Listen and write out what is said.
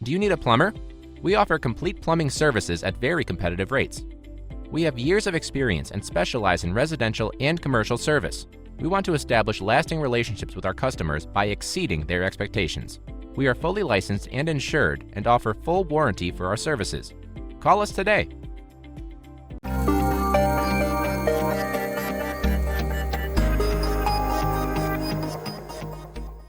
Do you need a plumber? We offer complete plumbing services at very competitive rates. We have years of experience and specialize in residential and commercial service. We want to establish lasting relationships with our customers by exceeding their expectations. We are fully licensed and insured and offer full warranty for our services. Call us today